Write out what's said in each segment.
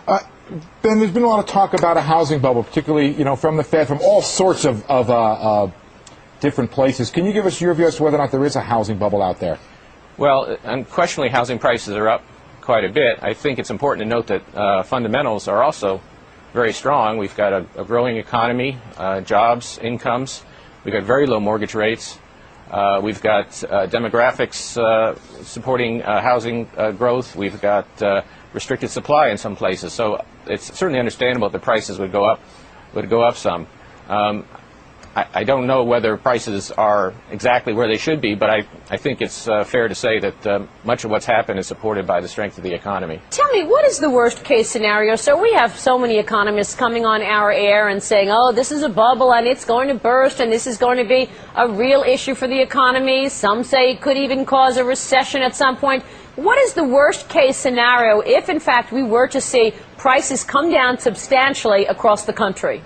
Ben, there's been a lot of talk about a housing bubble, particularly, from the Fed, from all sorts of different places. Can you give us your view as to whether or not there is a housing bubble out there? Well, unquestionably, housing prices are up quite a bit. I think it's important to note that fundamentals are also very strong. We've got a growing economy, jobs, incomes. We've got very low mortgage rates. We've got demographics supporting housing growth. We've got restricted supply in some places. So it's certainly understandable that the prices would go up some. I don't know whether prices are exactly where they should be, but I think it's fair to say that much of what's happened is supported by the strength of the economy. Tell me, what is the worst case scenario? So we have so many economists coming on our air and saying, oh, this is a bubble and it's going to burst and this is going to be a real issue for the economy. Some say it could even cause a recession at some point. What is the worst case scenario if, in fact, we were to see prices come down substantially across the country?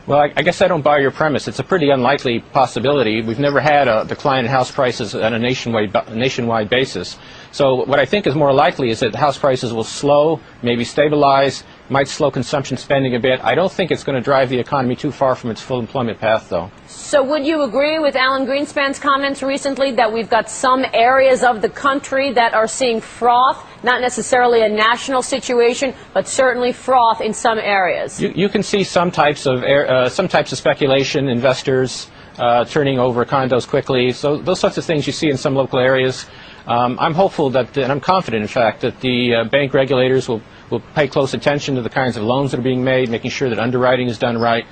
Well, I guess I don't buy your premise. It's a pretty unlikely possibility. We've never had a decline in house prices on a nationwide basis. So what I think is more likely is that house prices will slow, maybe stabilize, might slow consumption spending a bit. I don't think it's going to drive the economy too far from its full employment path, though. So would you agree with Alan Greenspan's comments recently that we've got some areas of the country that are seeing froth, not necessarily a national situation, but certainly froth in some areas? You can see some types of speculation, investors turning over condos quickly. So those sorts of things you see in some local areas. I'm hopeful that, and I'm confident, in fact, that the bank regulators will pay close attention to the kinds of loans that are being made, making sure that underwriting is done right.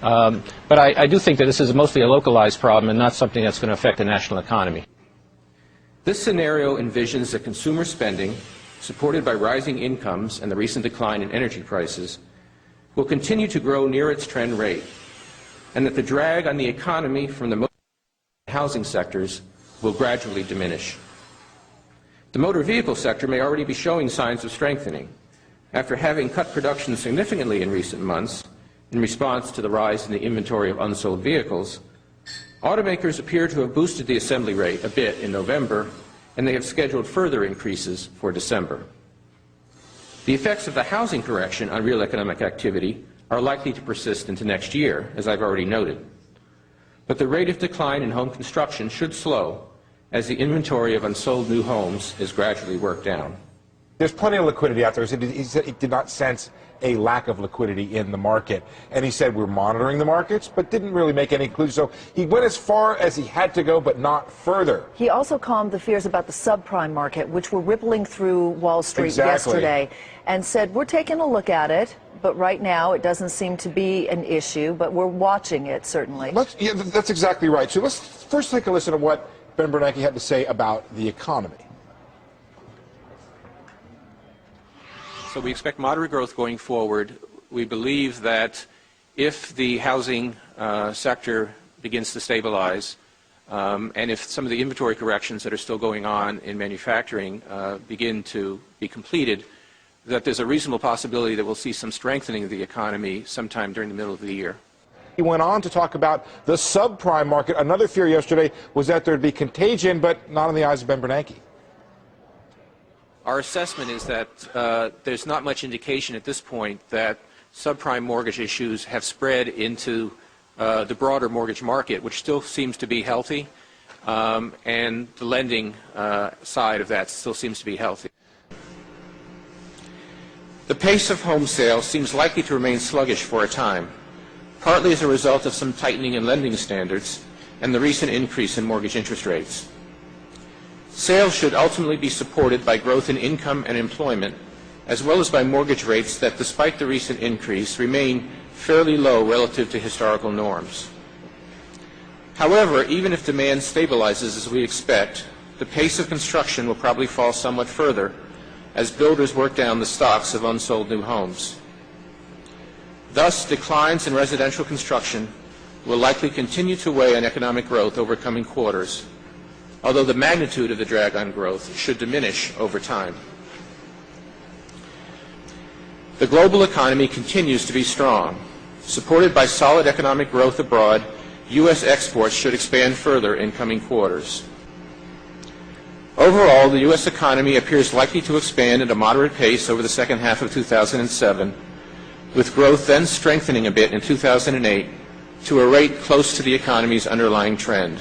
But I do think that this is mostly a localized problem and not something that's going to affect the national economy. This scenario envisions that consumer spending, supported by rising incomes and the recent decline in energy prices, will continue to grow near its trend rate, and that the drag on the economy from the housing sectors will gradually diminish. The motor vehicle sector may already be showing signs of strengthening. After having cut production significantly in recent months, in response to the rise in the inventory of unsold vehicles, automakers appear to have boosted the assembly rate a bit in November, and they have scheduled further increases for December. The effects of the housing correction on real economic activity are likely to persist into next year, as I've already noted. But the rate of decline in home construction should slow as the inventory of unsold new homes is gradually worked down. There's plenty of liquidity out there. He said he did not sense a lack of liquidity in the market. And he said we're monitoring the markets, but didn't really make any conclusions. So he went as far as he had to go, but not further. He also calmed the fears about the subprime market, which were rippling through Wall Street yesterday, and said we're taking a look at it, but right now it doesn't seem to be an issue, but we're watching it, certainly. Yeah, that's exactly right. So let's first take a listen to what Ben Bernanke had to say about the economy. So we expect moderate growth going forward. We believe that if the housing sector begins to stabilize, and if some of the inventory corrections that are still going on in manufacturing begin to be completed, that there's a reasonable possibility that we'll see some strengthening of the economy sometime during the middle of the year. He went on to talk about the subprime market. Another fear yesterday was that there'd be contagion, but not in the eyes of Ben Bernanke. Our assessment is that there's not much indication at this point that subprime mortgage issues have spread into the broader mortgage market, which still seems to be healthy, and the lending side of that still seems to be healthy. The pace of home sales seems likely to remain sluggish for a time, partly as a result of some tightening in lending standards and the recent increase in mortgage interest rates. Sales should ultimately be supported by growth in income and employment, as well as by mortgage rates that, despite the recent increase, remain fairly low relative to historical norms. However, even if demand stabilizes as we expect, the pace of construction will probably fall somewhat further as builders work down the stocks of unsold new homes. Thus, declines in residential construction will likely continue to weigh on economic growth over coming quarters, although the magnitude of the drag on growth should diminish over time. The global economy continues to be strong. Supported by solid economic growth abroad, U.S. exports should expand further in coming quarters. Overall, the U.S. economy appears likely to expand at a moderate pace over the second half of 2007, with growth then strengthening a bit in 2008 to a rate close to the economy's underlying trend.